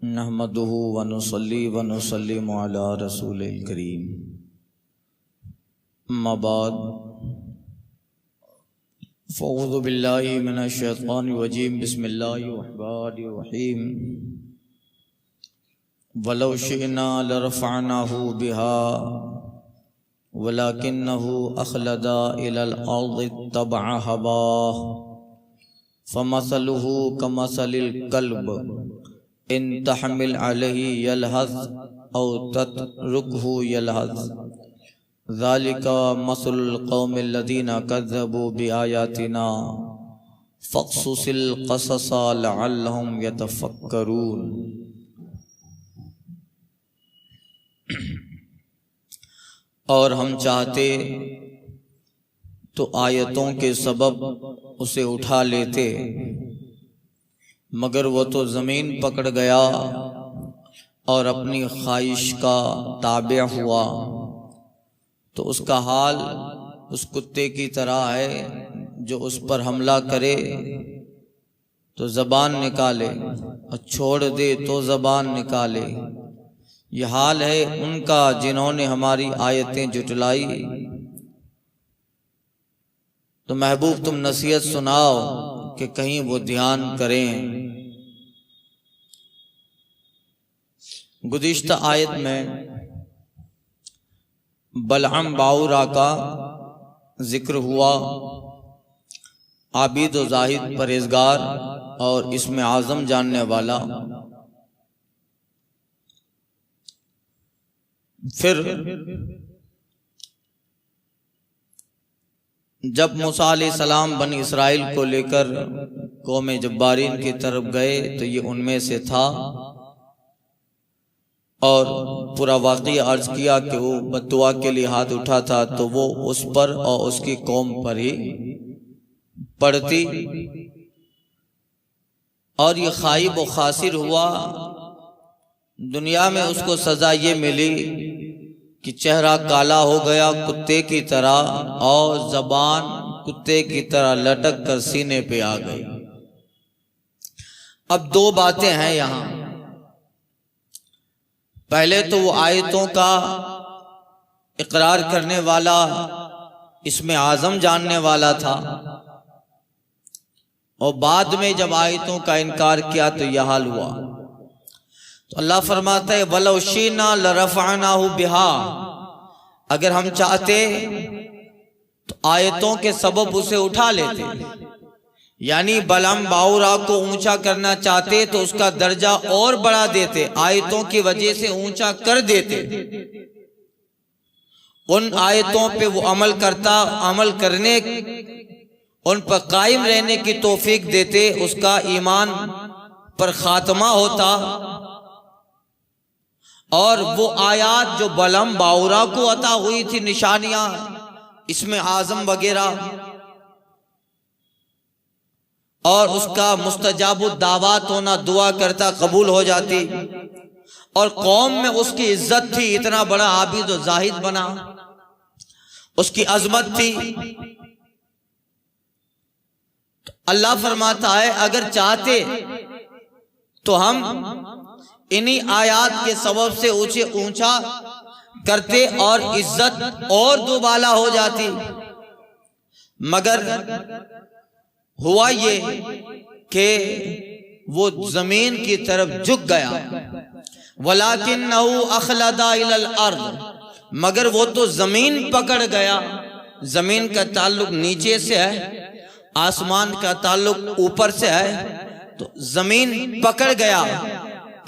नहमदुहु व नुसल्ली व नुसल्लिमु अला रसूलिल करीम। अम्मा बाद फ़अऊज़ु बिल्लाहि मिनश शैतानिर रजीम। बिस्मिल्लाहिर रहमानिर रहीम। वलौ शिअना लरफ़अनाहु बिहा वलाकिन्नहु अख़लदा इलल अर्ज़ि इत्तबअ हवाह फमसलुहु कमसलिल कल्ब इन तहमिल अलैहि यलहज़ औ तत्रुकहु यलहज़ ज़ालिका मसलुल क़ौमिल लज़ीना कज़्ज़बू बिआयातिना फ़क़्सुसिल क़ससा लअल्लहुम यतफ़क्करून। और हम चाहते तो आयतों के सबब उसे उठा लेते, मगर वो तो ज़मीन पकड़ गया और अपनी ख्वाहिश का ताबे हुआ, तो उसका हाल उस कुत्ते की तरह है जो उस पर हमला करे तो ज़बान निकाले और छोड़ दे तो ज़बान निकाले। यह हाल है उनका जिन्होंने हमारी आयतें जुटलाई। तो महबूब तुम नसीहत सुनाओ कि कहीं वो ध्यान करें। गुज़िश्ता आयत में बलअम बाउरा का जिक्र हुआ, आबिद व जाहिद परहेजगार और इसमें आज़म जानने वाला। फिर जब मूसा अलैहिस्सलाम बनी इसराइल को लेकर कौम जब्बारीन की तरफ गए तो ये उनमें से था, और पूरा वाक़या अर्ज किया कि वो बद्दुआ के लिए हाथ उठा था तो वो उस पर और उसकी कौम पर ही पड़ती, और ये खाइब व खासिर हुआ। दुनिया में उसको सजा ये मिली कि चेहरा काला हो गया कुत्ते की तरह और ज़बान कुत्ते की तरह लटक कर सीने पे आ गई। अब दो बातें हैं यहाँ। पहले तो वो आयतों का इकरार करने वाला, इसमें आज़म जानने वाला था, और बाद में जब आयतों का इनकार किया तो यह हाल हुआ। तो अल्लाह फरमाता है वलौ शिअना लरफ़अनाहु बिहा, अगर हम चाहते तो आयतों के सबब उसे उठा लेते, यानी बलअम बाउरा को ऊंचा करना चाहते तो उसका दर्जा और बढ़ा देते, आयतों की वजह से ऊंचा कर देते। उन आयतों पे वो अमल करता, अमल करने, उन पर कायम रहने की तौफीक देते, उसका ईमान पर खात्मा होता, और वो आयात जो बलअम बाउरा को अता हुई थी, निशानियां, इसमें आज़म वगैरह, और उसका मुस्तजाबुद दावत होना, दुआ करता कबूल हो जाती, और कौम में उसकी इज्जत थी, इतना बड़ा आबिद और जाहिद बना, उसकी अजमत थी। तो अल्लाह फरमाता है अगर चाहते तो हम इन्हीं आयात के सबब से ऊंचा करते और इज्जत और दुबाला हो जाती, मगर हुआ ये कि वो जमीन की तरफ झुक गया। वलाकिन्नहु अख़लदा इलल अर्ज़, मगर वो तो जमीन पकड़ गया। जमीन का ताल्लुक नीचे से है, आसमान का ताल्लुक ऊपर से है, तो जमीन पकड़ गया।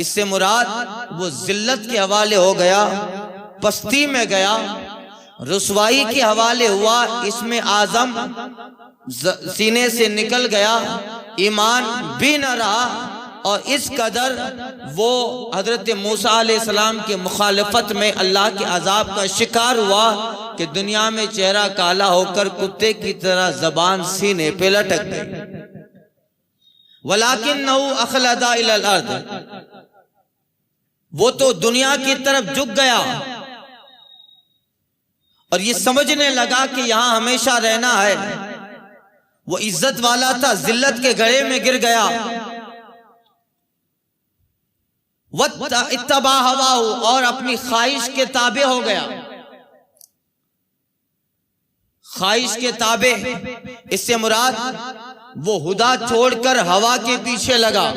इससे मुराद वो जिल्लत के हवाले हो गया, पस्ती में गया, रुसवाई के हवाले हुआ। इसमें आज़म सीने से निकल गया, ईमान भी न रहा, और इस कदर वो हजरत मूसा अलैहिस्सलाम के मुखालफत में अल्लाह के अजाब का शिकार हुआ कि दुनिया में चेहरा काला होकर कुत्ते की तरह ज़बान सीने पे लटक गई। वलाकिन्नहु अख़लदा इलल अर्ज़, वो तो दुनिया की तरफ झुक गया और ये समझने लगा कि यहां हमेशा रहना है। वो इज्जत वाला था, जिल्लत के गड़े में गिर गया। इत्तबा हवाहु, और अपनी ख्वाहिश के ताबे हो गया। ख्वाहिश के ताबे, इससे मुराद वो हुदा छोड़कर हवा के पीछे लगा,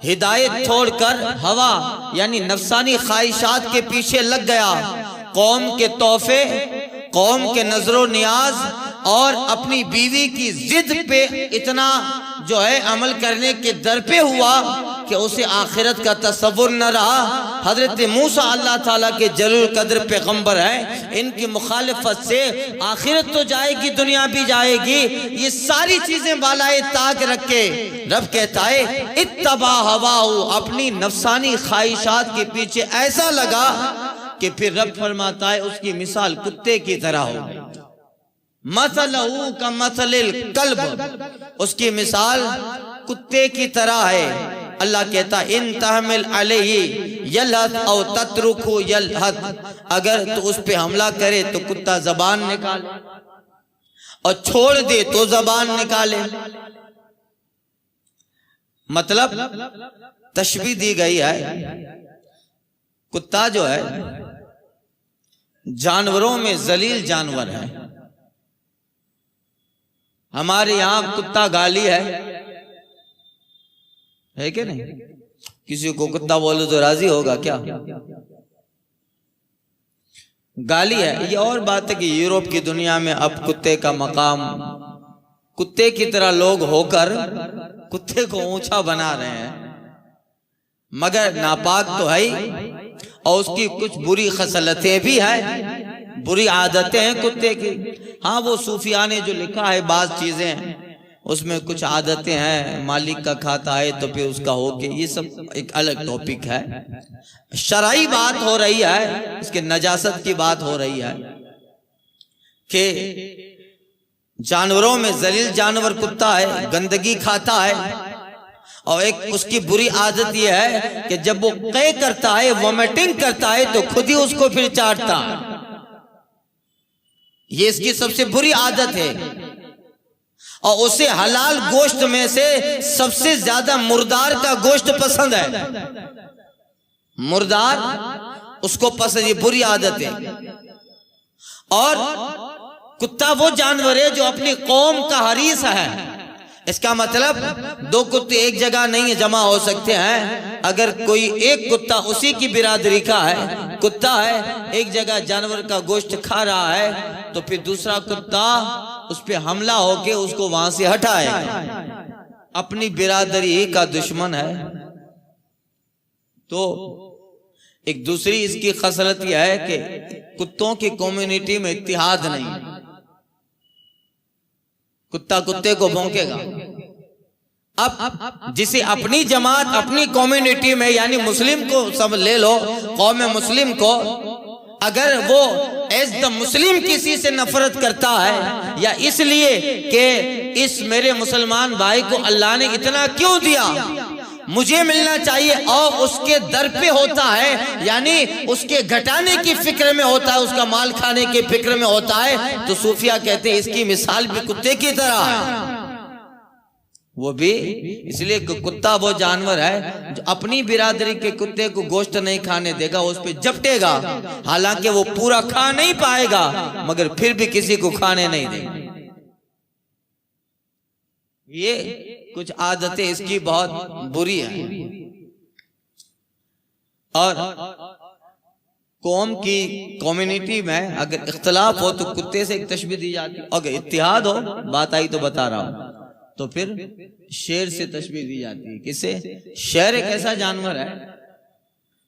हिदायत छोड़कर हवा यानी नफसानी ख्वाहिशात के पीछे लग गया। कौम के तोहफे, कौम के नजरो नियाज और अपनी बीवी की जिद पे इतना जो है अमल करने के दर पे हुआ कि उसे आखिरत का तसव्वुर न रहा। हजरत मूसा अल्लाह ताला के जलील कद्र पैगंबर हैं, इनकी मुखालिफत से आखिरत तो जाएगी, दुनिया भी जाएगी। ये सारी चीजें बालाए ताक रख के रब कहता है इत्तबा हवाहु, अपनी नफसानी ख्वाहिशात के पीछे ऐसा लगा कि फिर रब फरमाता है उसकी मिसाल कुत्ते की तरह हो। मसलहू का मसलिल कल्ब, उसकी मिसाल कुत्ते की तरह है। अल्लाह कहता इन तहमिल अलैहि यलहद औ तत्रुकु यलहद, अगर तो उस पे हमला करे तो कुत्ता जबान निकाले और छोड़ दे तो जबान निकाले। मतलब तशबीह दी गई है, कुत्ता जो है जानवरों में जलील जानवर है। हमारे यहां कुत्ता गाली है कि नहीं? किसी को कुत्ता बोलो तो राजी होगा क्या? गाली है। ये और बात है कि यूरोप की दुनिया में अब कुत्ते का मकाम, कुत्ते की तरह लोग होकर कुत्ते को ऊंचा बना रहे हैं, मगर नापाक तो है ही, और उसकी कुछ बुरी खसलतें भी है, बुरी आदतें हैं कुत्ते की। हाँ, वो सूफिया ने जो लिखा है बात चीजें, उसमें कुछ आदतें हैं, मालिक का खाता है तो फिर उसका हो के, ये सब एक अलग टॉपिक है। शरई बात हो रही है, इसके नजासत की बात हो रही है कि जानवरों में जलील जानवर कुत्ता है, गंदगी खाता है, और एक उसकी बुरी आदत यह है कि जब वो कै करता है, वोमिटिंग करता है, तो खुद ही उसको फिर चाटता है। ये इसकी सबसे बुरी आदत है। और उसे हलाल गोश्त में से सबसे ज्यादा मुर्दार का गोश्त पसंद है, मुर्दार उसको पसंद, ये बुरी आदत है। और कुत्ता वो जानवर है जो अपनी कौम का हरीस है। इसका मतलब दो कुत्ते एक जगह नहीं जमा हो सकते हैं। अगर कोई एक कुत्ता उसी की बिरादरी का है, कुत्ता है, एक जगह जानवर का गोश्त खा रहा है, तो फिर दूसरा कुत्ता उस पे हमला होके उसको वहां से हटाए। अपनी बिरादरी का दुश्मन है। तो एक दूसरी इसकी खसलत यह है कि कुत्तों की कम्युनिटी में इत्तिहाद नहीं। कुत्ता कुत्ते को भौंकेगा। अब जिसे अपनी जमात, अपनी कम्युनिटी में, यानी मुस्लिम को सब ले लो, कौम मुस्लिम को, अगर वो एज द मुस्लिम किसी से नफरत करता है, या इसलिए कि इस मेरे मुसलमान भाई को अल्लाह ने इतना क्यों दिया, मुझे मिलना चाहिए, और उसके दर पे होता है, यानी उसके घटाने की फिक्र में होता है, उसका माल खाने की फिक्र में होता है, तो सूफिया कहते हैं इसकी मिसाल भी कुत्ते की तरह है। वो भी इसलिए कुत्ता वो जानवर है जो अपनी बिरादरी के कुत्ते को गोश्त नहीं खाने देगा, उस पे झपटेगा। हालांकि वो पूरा खा नहीं पाएगा, मगर फिर भी किसी को खाने नहीं देगा। ये कुछ आदतें इसकी बहुत बुरी है। और कौम की कम्युनिटी में अगर इख्तलाफ हो तो कुत्ते से एक तशबीह दी जाती है। अगर इत्तिहाद हो, बात आई तो बता रहा हूं, तो फिर शेर से तशबीह दी जाती है। किससे? शेर एक ऐसा जानवर है,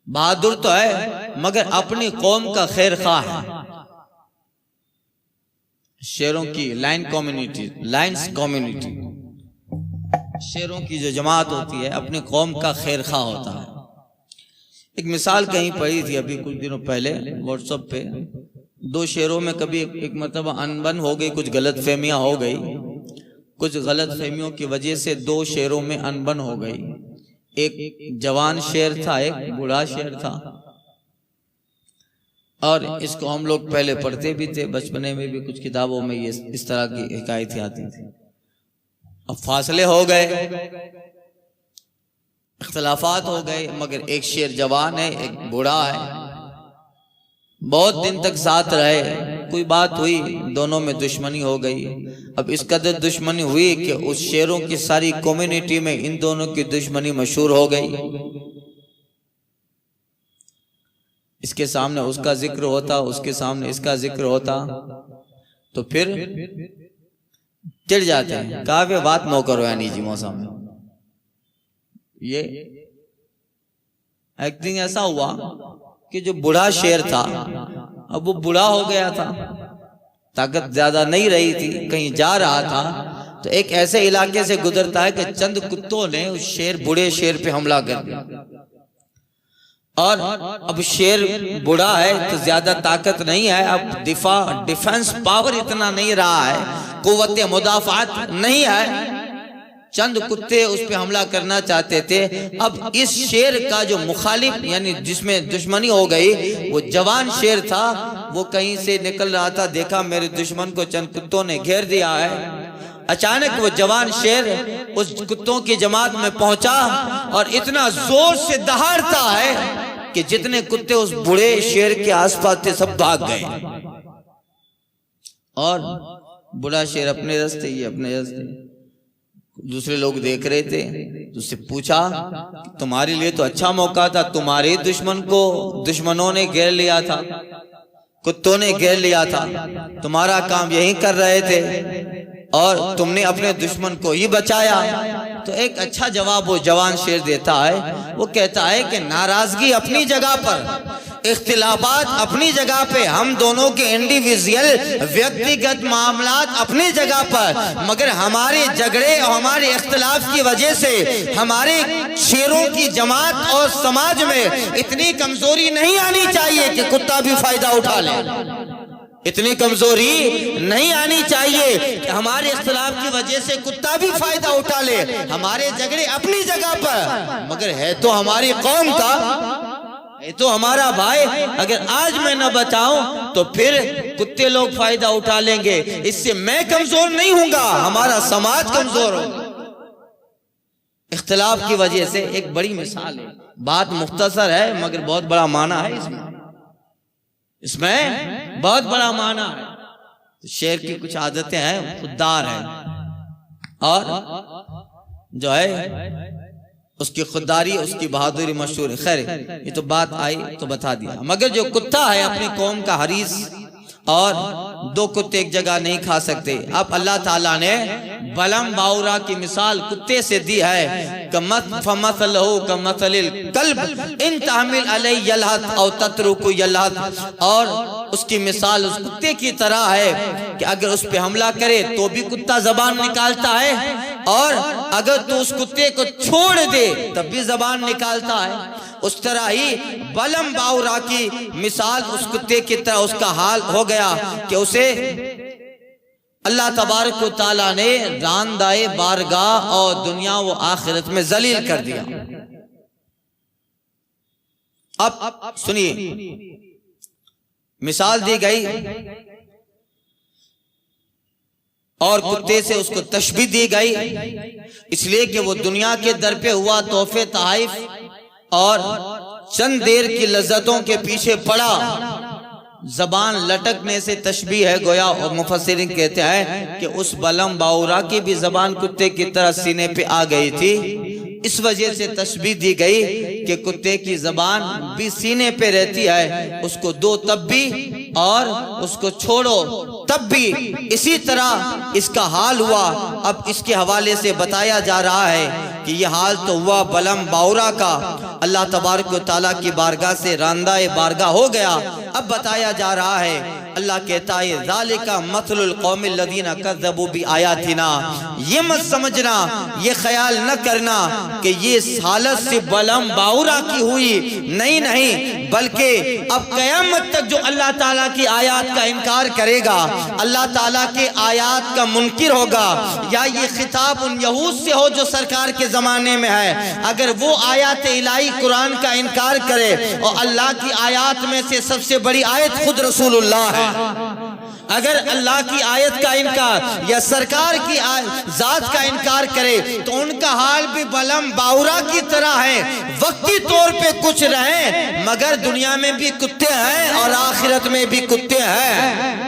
बहादुर तो है, मगर अपनी कौम का खैर खा है। शेरों की लाइन कम्युनिटी, लाइन्स कम्युनिटी, शेरों की जो जमात होती है अपनी कौम का खैर खा होता है। एक मिसाल कहीं पढ़ी थी अभी कुछ दिनों पहले व्हाट्सएप पे, दो शेरों में कभी एक मतलब अनबन हो गई, कुछ गलत फहमियां हो गई, कुछ गलत फहमियों की वजह से दो शेरों में अनबन हो गई। एक जवान शेर था, एक बूढ़ा शेर था। और इसको हम लोग पहले पढ़ते भी थे, बचपने में भी कुछ किताबों में ये इस तरह की हिकायतें आती थी। अब फासले हो गए, इख्तलाफात हो गए, मगर एक शेर जवान है, एक बूढ़ा है, बहुत दिन तक साथ रहे। कोई बात हुई, दोनों में दुश्मनी हो गई। अब इस कदर दुश्मनी हुई कि उस शेरों की सारी कम्युनिटी में इन दोनों की दुश्मनी मशहूर हो गई। इसके सामने उसका जिक्र होता, उसके सामने इसका जिक्र होता, तो फिर चिढ़ जाते हैं। कहा वे बात नो करो यानी जी मौसम। ये एक दिन ऐसा हुआ कि जो बूढ़ा शेर था, अब वो बूढ़ा हो गया था, ताकत ज्यादा नहीं रही थी, कहीं जा रहा था, तो एक ऐसे इलाके से गुजरता है कि चंद कुत्तों ने उस बूढ़े शेर पे हमला कर दिया। और अब शेर बूढ़ा है तो ज्यादा ताकत नहीं है, अब डिफेंस पावर इतना नहीं रहा है, कुव्वत मुदाफात नहीं है। चंद कुत्ते उस पे हमला करना चाहते थे। अब इस शेर का जो मुखालिफ यानी जिसमें दुश्मनी हो गई, वो जवान शेर था, वो कहीं से निकल रहा था, देखा मेरे दुश्मन को चंद कुत्तों ने घेर दिया है। अचानक वो जवान शेर उस कुत्तों की जमात में पहुंचा और इतना जोर से दहाड़ता है कि जितने कुत्ते उस बूढ़े शेर के आसपास थे सब भाग गए। और बूढ़ा शेर अपने रास्ते, ये अपने रास्ते। दूसरे लोग देख रहे थे, तो उससे पूछा तुम्हारे लिए तो अच्छा मौका था, तुम्हारे दुश्मन को दुश्मनों ने घेर लिया था, कुत्तों ने घेर लिया था, तुम्हारा काम यही कर रहे थे और तुमने अपने दुश्मन को ही बचाया। तो एक अच्छा जवाब वो जवान शेर देता है। वो कहता है कि नाराजगी अपनी जगह पर, इख्तिलाफात अपनी जगह पे, हम दोनों के इंडिविजुअल व्यक्तिगत मामलात अपनी जगह पर, मगर हमारे झगड़े और हमारे इख्तिलाफ की वजह से हमारे शेरों की जमात और समाज में इतनी कमजोरी नहीं आनी चाहिए कि कुत्ता भी फायदा उठा ले। इतनी कमजोरी नहीं आनी चाहिए कि हमारे इख्तिलाफ की वजह से कुत्ता भी फायदा उठा ले। हमारे झगड़े अपनी जगह पर, मगर है तो हमारी कौम का, ये तो हमारा भाई। अगर आज मैं न बचाऊं तो फिर कुत्ते लोग फायदा उठा लेंगे, इससे मैं कमजोर नहीं हूंगा, हमारा समाज कमजोर होगा। इख्तिलाफ की वजह से एक बड़ी मिसाल है, बात मुख्तसर है मगर बहुत बड़ा माना है इसमें बहुत बड़ा माना है। तो शेर की कुछ आदतें हैं, खुददार है और जो है उसकी खुददारी, उसकी बहादुरी मशहूर है। खैर ये तो बात आई तो बता दिया। मगर जो कुत्ता है अपनी कौम का हरीस, और दो कुत्ते एक जगह नहीं खा सकते। अब अल्लाह ताला ने बलम बाउरा की मिसाल कुत्ते से दी है, और उसकी मिसाल उस कुत्ते की तरह है कि अगर उस पे हमला करे तो भी कुत्ता जबान निकालता है, और अगर तू उस कुत्ते को छोड़ दे तब भी जबान निकालता है। उस तरह ही बलम बाउरा की मिसाल उस कुत्ते की तरह उसका हाल हो गया कि उसे अल्लाह तबारक व तआला ने रांदाए बारगाह और दुनिया व आखिरत में जलील कर दिया। अब सुनिए, मिसाल दी गई और कुत्ते से उसको तशबीह दी गई, इसलिए कि वो दुनिया के दर पे हुआ तोहफे तहाइफ और चंद देर की लज्जतों के पीछे पड़ा। जबान लटकने से तशबीह है गोया, और मुफस्सिरीन कहते हैं कि उस बलम बाउरा की भी जबान कुत्ते की तरह सीने पे आ गई थी। इस वजह से तशबीह दी गई कि कुत्ते की जबान भी सीने पे रहती है, उसको दो तब भी और उसको छोड़ो तब भी। इसी तरह इसका हाल हुआ। अब इसके हवाले से बताया जा रहा है कि यह हाल तो हुआ बलम बाउरा का, अल्लाह तबारक व तआला की बारगाह से रांदाए बारगाह हो गया। अब बताया जा रहा है, अल्लाह कहता है ज़ालिका मसलुल कौमिल लज़ीना कज़्ज़बू बि आयातिना। ये मत समझना, ये ख्याल न करना कि ये हालत से बलम बाउरा की हुई, नहीं नहीं, बल्कि अब क़यामत तक जो अल्लाह ताला की आयात का इनकार करेगा, अल्लाह ताला के आयात का मुनकिर होगा, या ये खिताब उन यहूद से हो जो सरकार के ज़माने में है, अगर वो आयात इलाही कुरान का इनकार करे, और अल्लाह की आयात में से सबसे बड़ी आयत खुद रसूलुल्लाह है, अगर अल्लाह की आयत का इनकार या सरकार की जात का इनकार करे तो उनका हाल भी बलम बाउरा की तरह है। वक्ती तौर पे कुछ रहे मगर दुनिया में भी कुत्ते हैं और आखिरत में भी कुत्ते हैं।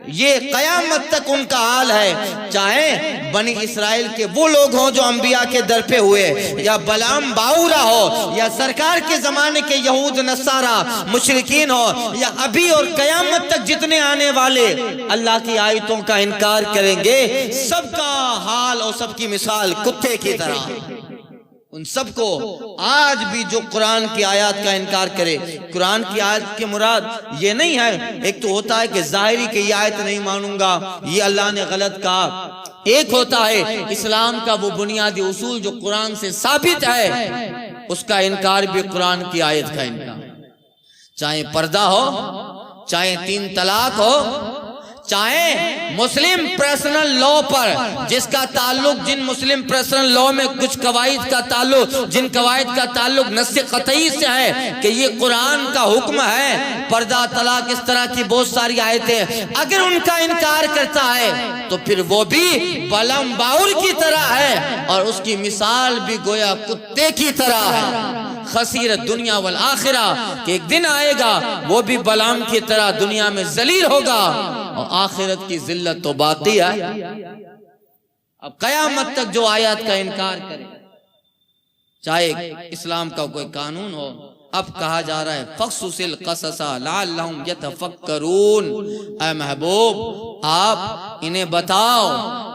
ये कयामत तक उनका हाल है। चाहे बनी इसराइल के वो लोग हों जो अंबिया के दर पे हुए, या बलाम बाउरा हो, या सरकार के जमाने के यहूद नसारा मुशरिकीन हो, या अभी और कयामत तक जितने आने वाले अल्लाह की आयतों का इनकार करेंगे, सबका हाल और सबकी मिसाल कुत्ते की तरह। उन सबको आज भी जो कुरान की आयत का इनकार करे, कुरान की आयत के मुराद ये नहीं है, एक तो होता है कि जाहिरी की आयत नहीं मानूंगा, ये अल्लाह ने गलत कहा। एक होता है इस्लाम का वो बुनियादी उसूल जो कुरान से साबित है, उसका इनकार भी कुरान की आयत का इनकार। चाहे पर्दा हो, चाहे 3 तलाक हो, चाहे मुस्लिम पर्सनल लॉ पर जिसका ताल्लुक, जिन मुस्लिम पर्सनल लॉ में कुछ कवायद का ताल्लुक, जिन कवायद का ताल्लुक नस्से कतई से है कि ये कुरान का हुक्म है, पर्दा, तलाक, इस तरह की बहुत सारी आयतें, अगर उनका इनकार करता है तो फिर वो भी बलम बाउर की तरह है और उसकी मिसाल भी गोया कुत्ते की तरह है। खसीरत दुनिया वल आखिरा, कि एक दिन आएगा वो भी बलाम की तरह दुनिया में जलील होगा और आखिरत की जिल्लत तो बाकी है। अब कयामत तक जो आयत का इनकार करे, चाहे इस्लाम का कोई कानून हो, अब कहा जा रहा है फक्सुसिल क़ससा लअल्लहुम यतफक्करून। ऐ महबूब आप इन्हें बताओ,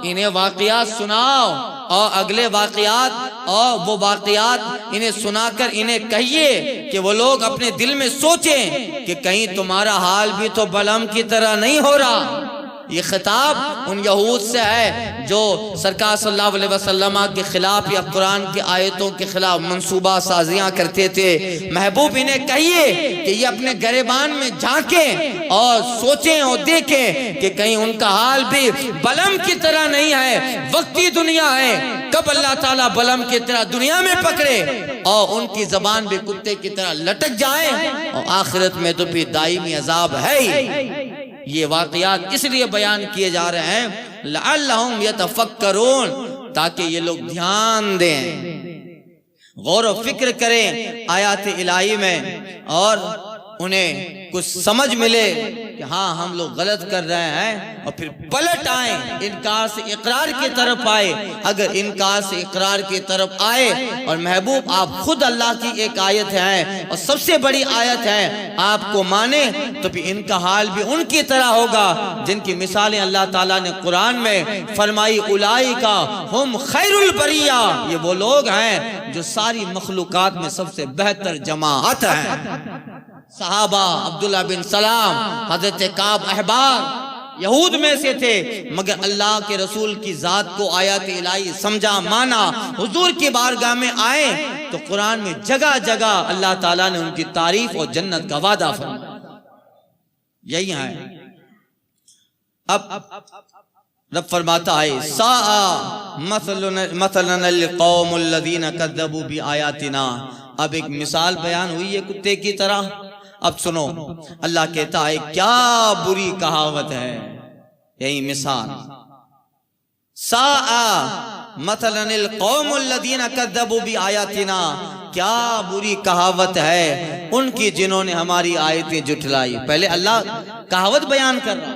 इन्हें वाक़ियात सुनाओ और अगले वाक़ियात और वो वाक़ियात इन्हें सुनाकर इन्हें कहिए कि वो लोग अपने दिल में सोचें कि कहीं तुम्हारा हाल भी तो बलम की तरह नहीं हो रहा। ये खिताब उन यहूद से है जो सरकार सल्लल्लाहु अलैहि वसल्लम के खिलाफ या कुरान की आयतों के खिलाफ मंसूबा साजियां करते थे। महबूब इन्हें कहिए कि ये अपने गिरबान में झांकें और सोचें और देखें कि कहीं उनका हाल भी बलम की तरह नहीं है। वक्ती दुनिया है, कब अल्लाह ताला बलम की तरह दुनिया में पकड़े और उनकी जबान भी कुत्ते की तरह लटक जाए और आखिरत में तो फिर दायमी अजाब है ही। ये वाक़ियात इसलिए बयान किए जा रहे हैं लअल्लहुम यतफक्करून, ताकि ये लोग ध्यान दें, गौर व फिक्र करें आयात इलाही में और उन्हें कुछ समझ मिले कि हाँ हम लोग गलत कर रहे हैं और फिर पलट आए, इनकार से इकरार की तरफ आए। अगर इनकार से इकरार की तरफ आए और महबूब आप खुद अल्लाह की एक आयत है और सबसे बड़ी आयत है, आपको माने तो फिर इनका हाल भी उनकी तरह होगा जिनकी मिसालें अल्लाह ताला ने कुरान में फरमाई, उलाइका हुम खैरुल बरिया, ये वो लोग हैं जो सारी मखलूकात में सबसे बेहतर जमाअत है। सहाबा अब्दुल्ला बिन सलाम, हजरत काब अहबार यहूद में से थे, मगर अल्लाह के रसूल की जात को आयत इलाही समझा, माना, हुजूर की बारगाह में आए तो कुरान में जगह जगह अल्लाह ताला ने उनकी तारीफ और जन्नत का वादा फरमाया। यही है। अब रब फरमाता है साआ मसलन लिक़ौमिल लज़ीना कज़्ज़बू बिआयातिना। अब एक मिसाल बयान हुई है कुत्ते की तरह। अब सुनो, अल्लाह कहता है क्या बुरी कहावत है, यही मिसाल। साआ मसलनिल कौमुल लज़ीना कज़्ज़बू बिआयातिना, क्या बुरी कहावत है उनकी जिन्होंने हमारी आयतें झुठलाई। पहले अल्लाह कहावत बयान कर रहा,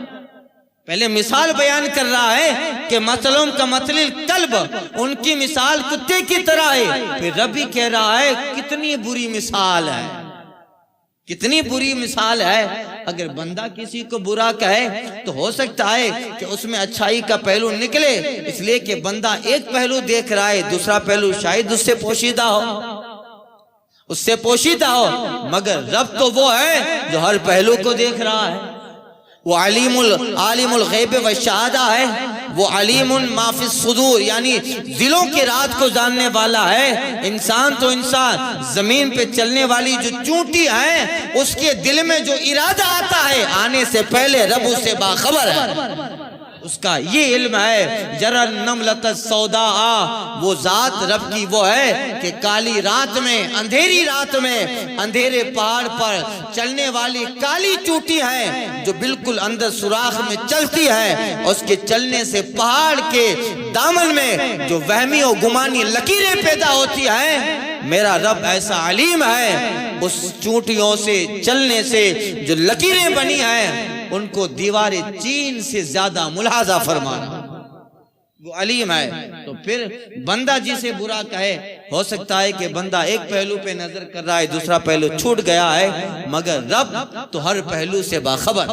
पहले मिसाल बयान कर रहा है कि मसलुम का मतलिल कल्ब, उनकी मिसाल कुत्ते की तरह है। फिर रब भी कह रहा है कितनी बुरी मिसाल है, कितनी बुरी मिसाल है। अगर बंदा किसी को बुरा कहे तो हो सकता है कि उसमें अच्छाई का पहलू निकले, इसलिए कि बंदा एक पहलू देख रहा है, दूसरा पहलू शायद उससे पोशीदा हो, उससे पोशीदा हो। मगर रब तो वो है जो हर पहलू को देख रहा है। वो आलिमुल गैब व शहादा है, वो अलीमुन माफिस सुदूर, यानी दिलों के राज को जानने वाला है। इंसान तो इंसान, जमीन पे चलने वाली जो चूंटी है उसके दिल में जो इरादा आता है आने से पहले रब उससे बाखबर है। उसका ये इल्म है। जरा नमलत सौदा वो जात रब की वो है कि काली रात में, अंधेरी रात में, अंधेरे पहाड़ पर चलने वाली काली चूटी है जो बिल्कुल अंदर सुराख में चलती है, और उसके चलने से पहाड़ के दामन में जो वहमी और गुमानी लकीरें पैदा होती है, मेरा रब ऐसा अलीम है, उस चूंटियों से चलने से जो लकीरें बनी हैं उनको दीवारे चीन से ज्यादा मुलाजा फरमाना, वो अलीम है। तो फिर बंदा जिसे बुरा कहे, हो सकता है कि बंदा एक पहलू पे नजर कर रहा है, दूसरा पहलू छूट गया है, मगर रब तो हर पहलू से बाखबर।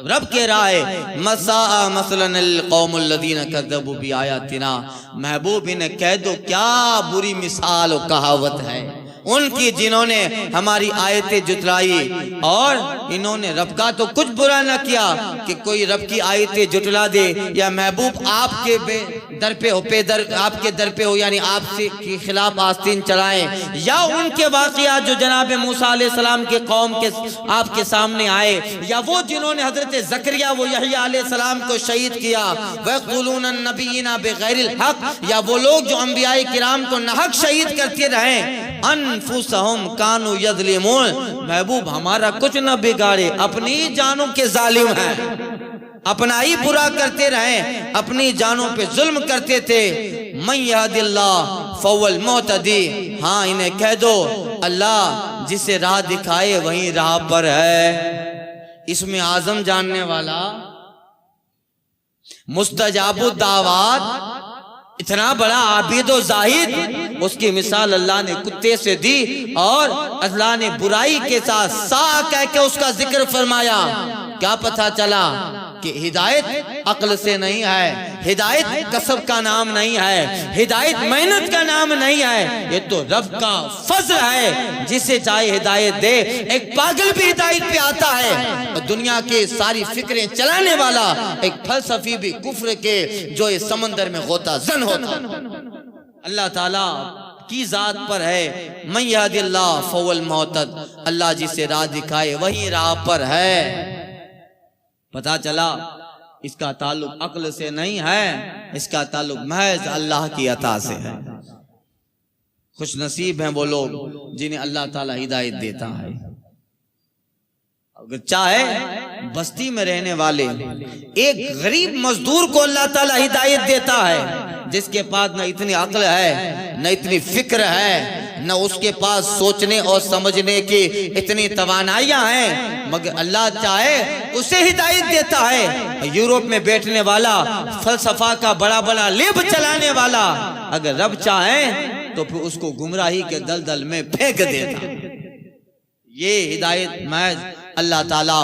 रब कह रहा है मसा मसलन कौमुल लदीन कज़्ज़बू बिआयातिना, महबूब इन्हें कह दो क्या बुरी मिसाल और कहावत है उनकी जिन्होंने हमारी आयतें जुटलाई, और इन्होंने रब का तो कुछ बुरा न किया कि कोई रब की आयतें जुटला दे, या महबूब आपके दर पे हो, आपके दर पे हो, यानी आपसे के खिलाफ आस्तीन चलाएं, या उनके वाक़या जो जनाब मूसा अलैहिस्सलाम के कौम के आपके सामने आए, या वो जिन्होंने हजरत ज़करिया वो यहया अलैहिस्सलाम को शहीद किया, वयक़ूलून नबिय्यिना बिग़ैरिल हक़, या वो लोग जो अंबियाए किराम को नाहक शहीद करते रहे, अनफुसहुम कानू यज़लिमून, महबूब हमारा कुछ न बिगाड़े, अपनी जानों के जालिम हैं, अपना ही बुरा करते रहे, अपनी जानों पे जुल्म करते थे। मन यहदिल्लाह फहुवल मुहतदी, हाँ इन्हें कह दो अल्लाह जिसे राह दिखाए वही राह पर है। इसमें आजम जानने वाला, मुस्तजाबुद दावात, इतना बड़ा आबिद और जाहिद, उसकी मिसाल अल्लाह ने कुत्ते से दी, और अल्लाह ने बुराई के साथ सा कह के उसका जिक्र फरमाया। क्या पता चला कि हिदायत अक्ल से नहीं है, हिदायत कसब का नाम नहीं है, हिदायत मेहनत का नाम नहीं है, ये तो रब का फज़ल है, जिसे चाहे हिदायत दे। एक पागल भी हिदायत पे आता है, और दुनिया के सारी फिक्रें चलाने वाला एक फलसफी भी कुफ्र के जो इस समंदर में गोता जन होता। अल्लाह ताला की जात पर है, मन यहदिल्लाह फहुवल मुहतद, अल्लाह जिसे राह दिखाए वही राह पर है। पता चला इसका ताल्लुक अक्ल से नहीं है, इसका ताल्लुक महज अल्लाह की अता से है। खुश नसीब हैं वो लोग जिन्हें अल्लाह ताला हिदायत देता है। अगर चाहे बस्ती में रहने वाले एक गरीब मजदूर को अल्लाह ताला हिदायत देता है, जिसके पास न इतनी अक्ल है, न इतनी फिक्र है, न उसके पास सोचने और समझने की इतनी तवानाइयां हैं, मगर अल्लाह चाहे उसे हिदायत देता है। यूरोप में बैठने वाला, फलसफा का बड़ा बड़ा लेब चलाने वाला, अगर रब चाहे तो फिर उसको गुमराही के दलदल में फेंक देता। ये हिदायत महज अल्लाह ताला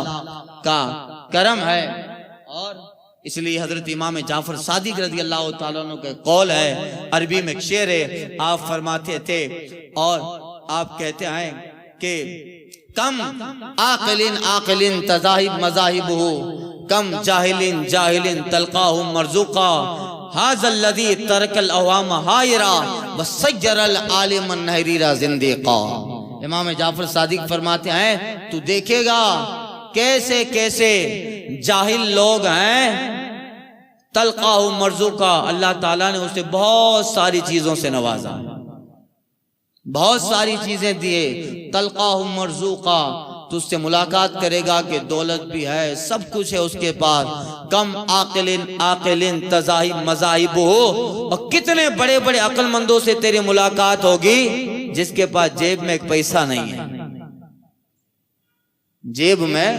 का करम है। और इसलिए हजरत इमाम जाफर सादिक रज़ी अल्लाह ताला अन्हु का कौल है, अरबी में एक शेर है, आप फरमाते थे और आप कहते हैं कि कम आक़िलिन आक़िलिन तज़ाहिब मज़ाहिबुहु, कम जाहिलिन जाहिलिन तलक़ाहु मरज़ूक़ा, हाज़ल लज़ी तरकल अवाम हायरा वसय्यरल आलिमन नहरीरा ज़िंदीक़ा। इमाम जाफर सादिक फरमाते हैं, तू देखेगा कैसे कैसे जाहिल लोग हैं, तलक़ाहु मरज़ूक़ा, अल्लाह ताला ने उसे बहुत सारी चीजों से नवाजा, बहुत सारी चीजें दिए, तलक़ाहु मरज़ूक़ा, तो उससे मुलाकात करेगा कि दौलत भी है, सब कुछ है उसके पास। कम आक़िलिन आक़िलिन तज़ाहिब मज़ाहिबुहु, और कितने बड़े बड़े अक्लमंदों से तेरी मुलाकात होगी जिसके पास जेब में एक पैसा नहीं है, जेब में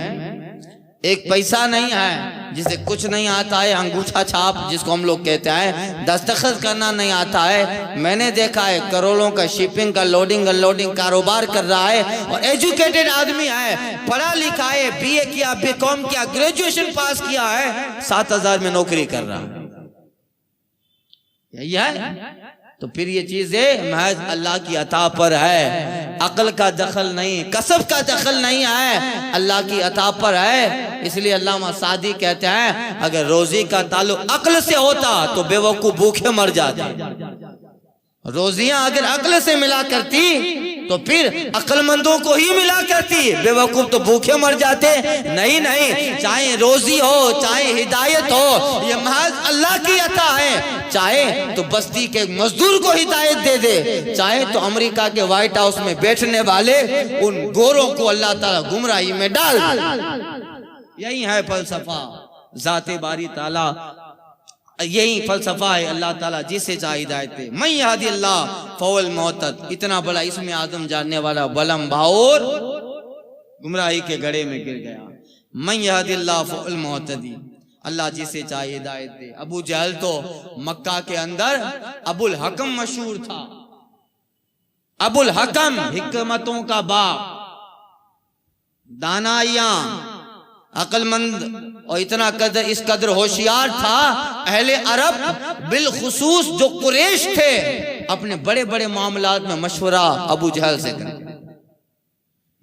एक पैसा नहीं है, जिसे कुछ नहीं आता है, अंगूठा छाप जिसको हम लोग कहते हैं, दस्तखत करना नहीं आता है। मैंने देखा है करोड़ों का शिपिंग का लोडिंग अनलोडिंग कारोबार कर रहा है, और एजुकेटेड आदमी है, पढ़ा लिखा है, बीए किया, बीकॉम किया, ग्रेजुएशन पास किया है, 7,000 में नौकरी कर रहा है, यही है। तो फिर ये चीजें महज अल्लाह की अता पर है, अक्ल का दखल नहीं, कसब का दखल नहीं है, अल्लाह की अता पर है। इसलिए अल्लामा सादी कहते हैं, अगर रोजी का ताल्लुक अक्ल से होता तो बेवकूफ भूखे मर जाते। रोजियां अगर अक्ल से मिला करती तो फिर अक्लमंदों को ही मिला करती, बेवकूफ तो भूखे मर जाते। नहीं नहीं, चाहे रोजी हो चाहे हिदायत हो, ये महज अल्लाह की अता है। चाहे तो बस्ती के मजदूर को हिदायत दे दे, चाहे तो अमेरिका के व्हाइट हाउस में बैठने वाले उन गोरों को अल्लाह ताला गुमराही में डाल दे। यही है फलसफा जाते बारी ताला, यही फलसफा है। अल्लाह ताला जिसे चाहे हिदायत दे। मैं याद अल्लाह फौल मोहतद, इतना बड़ा इसमें आदम जानने वाला बलम बाउर गुमराही के गड़े में गिर गया। मैं याद अल्लाह फौल मोहतदी, अल्लाह जिसे चाहे हिदायत दे। अबू जहल तो मक्का के अंदर अबुल हकम मशहूर था। अबुल हकम हिकमतों का बाप, दानाइयां, अक्लमंद, और इतना कदर इस कदर होशियार था। अहले अरब बिलखुसूस जो कुरैश थे, अपने बड़े बड़े मामलात में मशवरा अबू जहल से करते।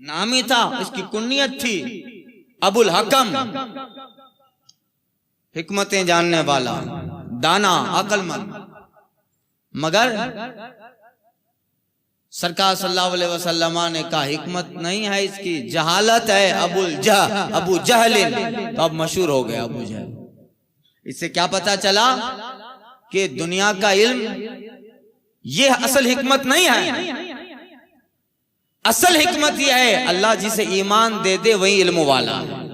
नाम ही था, इसकी कुन्नियत थी अबुल हकम, हिकमतें जानने वाला, दाना, अक्लमंद। मगर सरकार सल्लल्लाहु अलैहि वसल्लम ने कहा हिकमत नहीं है इसकी, जहालत है। अबू जहल, तो अब मशहूर हो गया अबू जहल। इससे क्या पता चला कि दुनिया का इल्म ये असल हिकमत नहीं है। असल हिकमत यह है अल्लाह जिसे ईमान दे दे वही इल्म वाला है,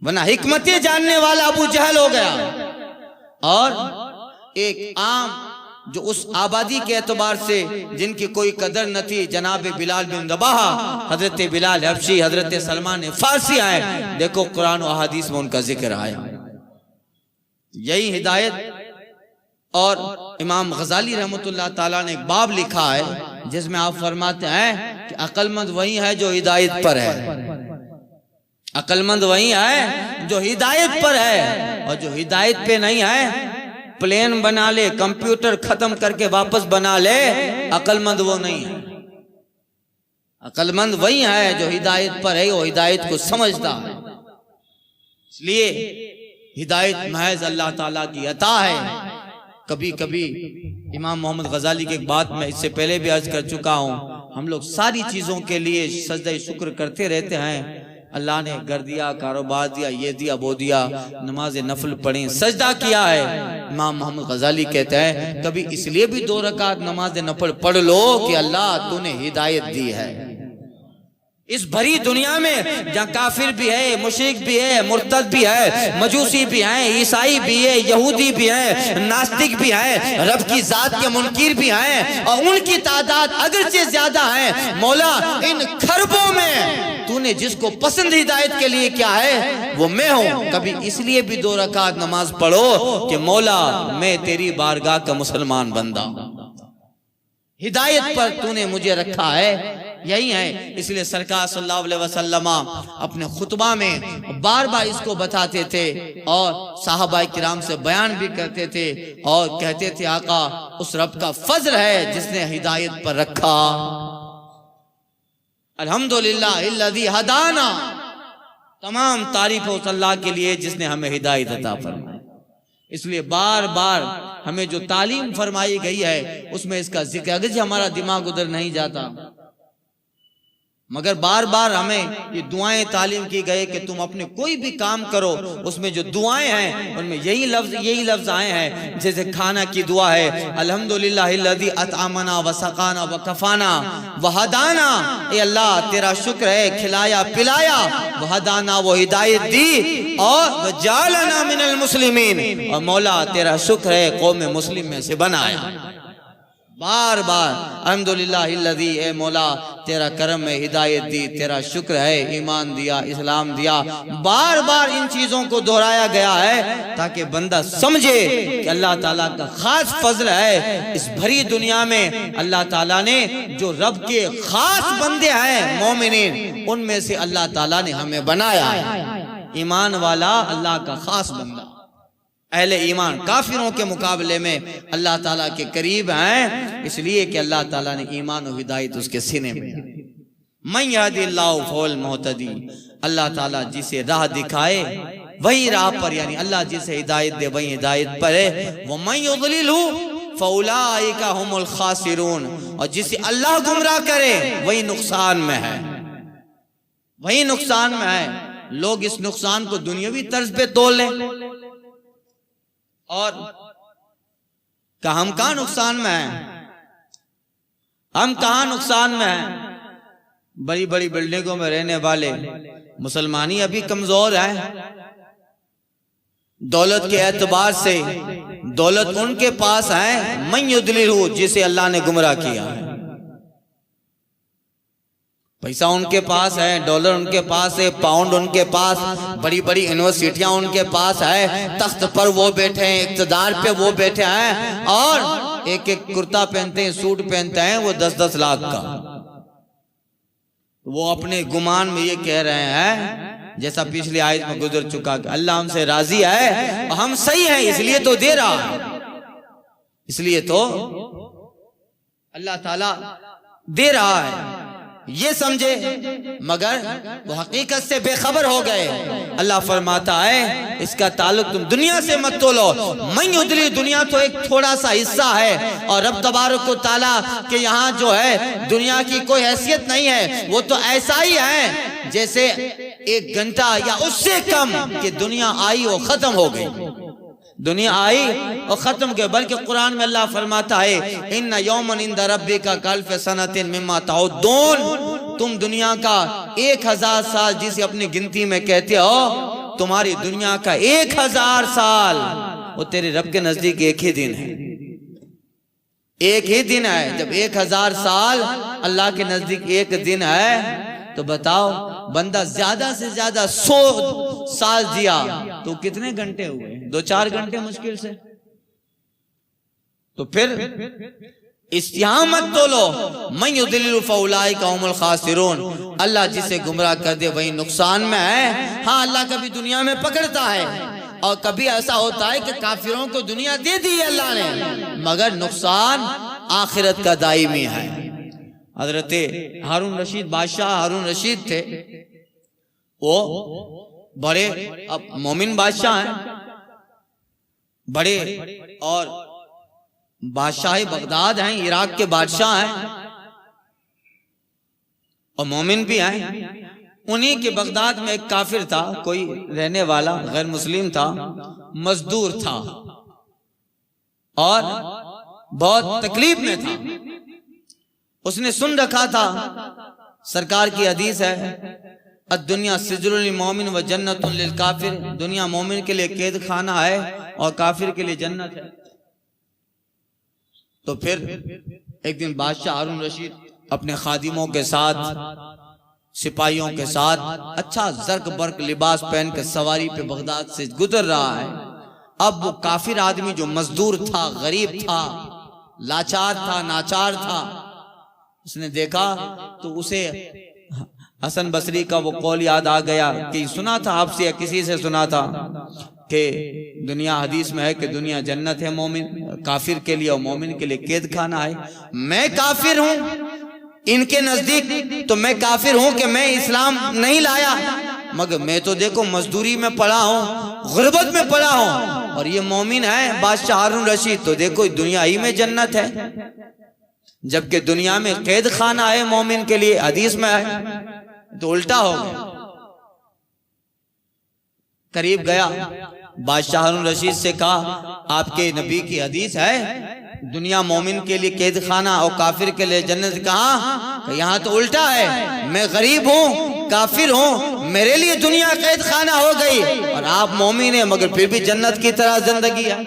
वरना हिकमतें जानने वाला अबू जहल हो गया। और एक आम जो उस आबादी के एतबार से जिनकी कोई कदर न थी, जनाब बिलाल बिन रबाह, हजरत बिलाल हबशी, हजरत सलमान फारसी आए। देखो कुरान और हदीस में उनका जिक्र आया। यही हिदायत। और इमाम गजाली रहमतुल्लाह ताला ने एक बाब लिखा है जिसमें आप फरमाते हैं कि अक्लमंद वही है जो हिदायत पर है। अक्लमंद वही है जो हिदायत पर है, और जो हिदायत पे नहीं है प्लेन बना ले, कंप्यूटर खत्म करके वापस बना ले, अक्लमंद वो नहीं है। अक्लमंद वही है जो हिदायत पर है, वो हिदायत को समझता है। इसलिए हिदायत महज अल्लाह ताला की अता है। कभी कभी इमाम मोहम्मद गजाली की एक बात मैं इससे पहले भी अर्ज कर चुका हूं, हम लोग सारी चीजों के लिए सजदा शुक्र करते रहते हैं। अल्लाह ने घर दिया, कारोबार दिया, ये दिया, वो दिया, नमाज नफल पढ़ी, सजदा किया है। इमाम मोहम्मद गजाली कहते हैं कभी इसलिए भी 2 रकात नमाज नफल पढ़ लो कि अल्लाह तूने हिदायत दी है। इस भरी दुनिया में जहाँ काफिर भी है, मुशरिक भी है, मुर्तद भी है, मजूसी भी है, ईसाई भी है, यहूदी भी है, नास्तिक भी है, रब की जात के मुनकिर भी हैं, और उनकी तादाद अगरचे ज्यादा है। मौला इन खरबों में तूने जिसको पसंद हिदायत के लिए क्या है वो मैं हूं। कभी इसलिए भी 2 रकात नमाज पढ़ो कि मौला मैं तेरी बारगाह का मुसलमान बंदा, हिदायत पर तूने मुझे रखा है। यही है। इसलिए सरकार सल्लल्लाहु अलैहि वसल्लम अपने खुतबा में बार बार इसको बताते थे और साहबा किराम से बयान भी करते थे और कहते थे आका उस रब का फजल है जिसने हिदायत पर रखा। अल्हम्दुलिल्लाह इल्लज़ी हदाना, तमाम तारीफ उस अल्लाह के लिए जिसने हमें हिदायत अता फरमाई। इसलिए बार बार हमें जो तालीम फरमाई गई है उसमें इसका जिक्र, अगर हमारा दिमाग उधर नहीं जाता, मगर बार बार हमें ये दुआएं तालीम की गई कि तुम अपने कोई भी काम करो उसमें जो दुआएं हैं उनमें यही लफ्ज आए हैं। जैसे खाना की दुआ है अल्हम्दुलिल्लाहिल्लज़ी अतअमना व सकाना व कफाना व हदाना, ए अल्लाह तेरा शुक्र है खिलाया पिलाया, व हदाना वो हिदायत दी, और व जालना मिनल मुस्लिमीन, और मौला तेरा शुक्र है कौम मुस्लिम में से बनाया। बार बार अल्हम्दुलिल्लाहिल्लज़ी, ए मौला तेरा करम में हिदायत दी, तेरा शुक्र है ईमान दिया, इस्लाम दिया। बार बार इन चीजों को दोहराया गया है ताकि बंदा समझे कि अल्लाह ताला का खास फजल है। इस भरी दुनिया में अल्लाह ताला ने जो रब के खास बंदे हैं मोमिनीन, उनमें से अल्लाह ताला ने हमें बनाया है। ईमान वाला अल्लाह का खास बंदा, अहले ईमान काफिरों के मुकाबले में अल्लाह ताला के करीब हैं, इसलिए कि अल्लाह ताला ने ईमान और हिदायत उसके सीने में। मैं यहदिल्लाहु फहुवल मुहतदी, अल्लाह ताला जिसे राह दिखाए वही राह पर, यानी अल्लाह जिसे हिदायत दे वही हिदायत पर है। वो मैं युज़लिलहु फौलाइका हुमुल खासिरून, और जिसे अल्लाह गुमराह करे वही नुकसान में है, वही नुकसान में है। लोग इस नुकसान को दुनियावी तर्ज पे तोल लें और हम कहां नुकसान में हैं, हम कहां नुकसान में हैं। बड़ी बड़ी बिल्डिंगों में रहने वाले मुसलमानी अभी कमजोर है। दौलत के एतबार से दौलत उनके पास है मन युदलिलहु, जिसे अल्लाह ने गुमराह किया है। पैसा उनके पास है, डॉलर उनके पास है, पाउंड उनके पास, बड़ी बड़ी यूनिवर्सिटियां उनके पास है, तख्त पर वो बैठे हैं, इक़्तिदार पे वो बैठे हैं, और एक एक कुर्ता पहनते हैं, सूट पहनते हैं वो 10-10 लाख का। वो अपने गुमान में ये कह रहे हैं, जैसा पिछली आयत में गुजर चुका कि अल्लाह हमसे राजी है, हम सही हैं इसलिए तो दे रहा है, इसलिए तो अल्लाह ताला दे रहा है, ये समझे। मगर वो हकीकत से बेखबर हो गए। अल्लाह फरमाता है इसका ताल्लुक तुम दुनिया से मत तोलो। मैं उदली, दुनिया तो एक थोड़ा सा हिस्सा है, और रब तबारक व तआला के यहाँ जो है दुनिया की कोई हैसियत नहीं है। वो तो ऐसा ही है जैसे 1 घंटा या उससे कम कि दुनिया आई और खत्म हो गई, दुनिया आई और खत्म के। बल्कि कुरान में अल्लाह फरमाता है इन्ना यौमन इंदा रब्बिका कल्फ सनतिन मिम्मा ताउद्दून, तुम दुनिया का 1000 साल जिसे अपनी गिनती में कहते हो, तुम्हारी दुनिया का 1000 साल वो तेरे रब के नजदीक एक ही दिन है, एक ही दिन है। जब 1000 साल अल्लाह के नजदीक एक दिन है, तो बताओ बंदा ज्यादा से ज्यादा 100 साल जिया तो कितने घंटे हुए? 2-4 घंटे मुश्किल से। तो फिर इस यहाँ मत तोलो, मैं युदिल्लु फौलाइका हुमुल खासिरून, अल्लाह जिसे गुमराह कर दे वही नुकसान में है। हाँ, अल्लाह कभी दुनिया में पकड़ता है, और कभी ऐसा होता है कि काफिरों को दुनिया दे दी अल्लाह ने, मगर नुकसान आखिरत का दायमी है। हजरत हारून रशीद, बादशाह हारून रशीद थे, वो बड़े अब मोमिन बादशाह हैं, बड़े, और बादशाह बगदाद हैं, इराक के बादशाह हैं और मोमिन भी हैं। उन्हीं के बगदाद में एक काफिर था, कोई रहने वाला गैर मुस्लिम था, मजदूर था और बहुत तकलीफ में था। उसने सुन रखा था सरकार की हदीस है अद्दुनिया सिजनुल लिल मोमिन व जन्नतुन लिल काफिर, दुनिया मोमिन के लिए कैद खाना है और काफिर के लिए जन्नत है। तो फिर एक दिन बादशाह हारून रशीद अपने खादिमों के साथ, सिपाहियों के साथ अच्छा जर्क बर्क लिबास पहन कर सवारी पे बगदाद से गुजर रहा है। अब वो काफिर आदमी जो मजदूर था, गरीब था, लाचार था, नाचार था, उसने देखा तो उसे हसन बसरी का वो कौल याद आ गया कि सुना था आपसे या किसी से सुना था कि दुनिया, हदीस में है कि दुनिया जन्नत है मोमिन काफिर के लिए और मोमिन के लिए कैद खाना है। मैं काफिर हूं इनके नजदीक, तो मैं काफिर हूं कि मैं इस्लाम नहीं लाया, मगर मैं तो देखो मजदूरी में पड़ा हूं, गुर्बत में पड़ा हूं, और ये मोमिन है बादशाह हारून रशीद, तो देखो दुनिया ही में जन्नत है, जबकि दुनिया में कैद खाना है मोमिन के लिए, हदीस में है। तो उल्टा हो गया। करीब गया, बादशाह हारून रशीद से कहा आपके नबी की हदीस है दुनिया मोमिन के लिए कैद खाना और काफिर के लिए जन्नत, कहा यहाँ तो उल्टा है, मैं गरीब हूँ, काफिर हूँ, मेरे लिए दुनिया कैद खाना हो गई, और आप मोमिन है मगर फिर भी जन्नत की तरह जिंदगी है।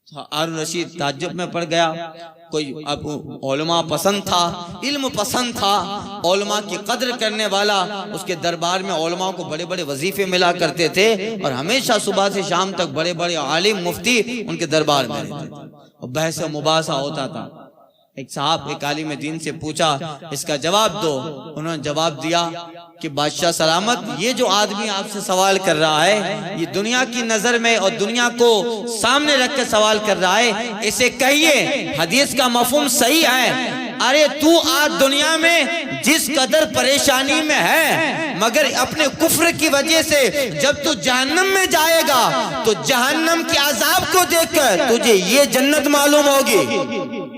हारून रशीद ताज्जुब में पड़ गया। कोई अब उलमा पसंद था, इल्म पसंद था, उलमा की कदर करने वाला, उसके दरबार में उलमा को बड़े बड़े वजीफे मिला करते थे, और हमेशा सुबह से शाम तक बड़े बड़े आलिम मुफ्ती उनके दरबार में रहते थे, और बहस व मुबासा होता था। एक साहब एक आलिम दीन से पूछा इसका जवाब दो, उन्होंने जवाब दिया कि बादशाह सलामत, ये जो आदमी आपसे सवाल कर रहा है ये दुनिया की नजर में और दुनिया को सामने रख के सवाल कर रहा है, इसे कहिए हदीस का मफहूम सही है, अरे तू आज दुनिया में जिस कदर परेशानी में है, मगर अपने कुफ्र की वजह से जब तू जहन्नम में जाएगा तो जहन्नम के अजाब को देखकर तुझे ये जन्नत मालूम होगी,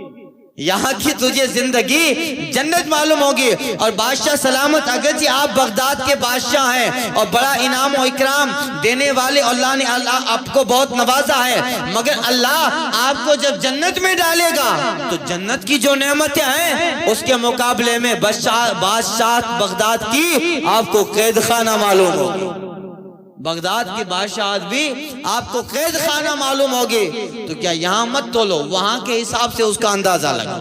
यहाँ की तुझे जिंदगी जन्नत मालूम होगी। और बादशाह सलामत, अगर जी आप बगदाद के बादशाह हैं और बड़ा इनाम और इकराम देने वाले, अल्लाह ने आपको बहुत नवाजा है, मगर अल्लाह आपको जब जन्नत में डालेगा तो जन्नत की जो नेमतें हैं उसके मुकाबले में बादशाह बगदाद की आपको कैद खाना मालूम होगी। बगदाद की बादशाह भी आपको कैद खाना मालूम होगी। तो क्या यहाँ मत तोलो, वहां के हिसाब से उसका अंदाजा लगा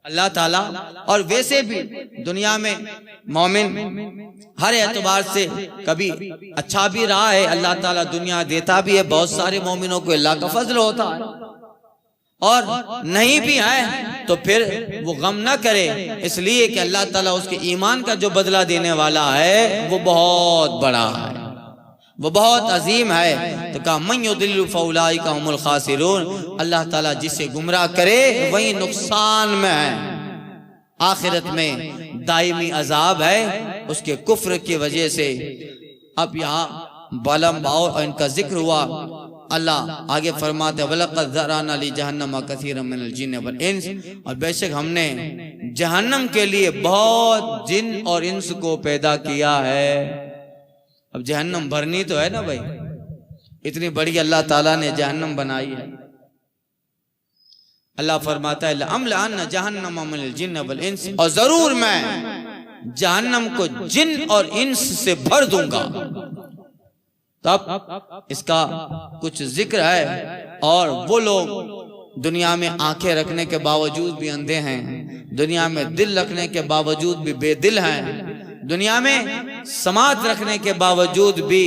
अल्लाह ताला। और वैसे भी दुनिया में मोमिन हर एतबार से कभी अच्छा भी रहा है, अल्लाह ताला दुनिया देता भी है, बहुत सारे मोमिनों को अल्लाह का फजल होता है, और नहीं भी है तो फिर वो गम ना करे, इसलिए कि अल्लाह ताला उसके ईमान का जो बदला देने वाला है वो बहुत बड़ा है, वो बहुत अजीम है। तो कहा मन युदिल्लु फउलाइका हुमुल खासिरून, अल्लाह ताला जिसे गुमराह करे वही नुकसान में है, आखिरत में दायमी अजाब है उसके कुफ्र की वजह से। अब यहाँ बालम और इनका जिक्र हुआ, अल्लाह आगे फरमाते वलक़द ज़रअना ली जहन्नम कसीरम मिनल जिन्न वल इंस, और बेशक हमने जहन्नम के लिए बहुत जिन और इंस को पैदा किया है। अब जहन्नम भरनी तो है ना भाई, इतनी बड़ी अल्लाह ताला ने जहन्नम बनाई है। अल्लाह फरमाता है लअमलअन्न जहन्नम मिनल जिन्न वल इंस, और जरूर मैं जहन्नम को जिन और इंस से भर दूंगा। तब इसका कुछ जिक्र है। और वो लोग दुनिया में आंखें रखने के बावजूद भी अंधे हैं, दुनिया में दिल रखने के बावजूद भी बेदिल हैं, दुनिया में समात रखने के बावजूद भी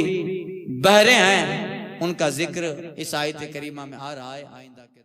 बहरे हैं, उनका जिक्र इस आयत करीमा में आ रहा है। आइंदा के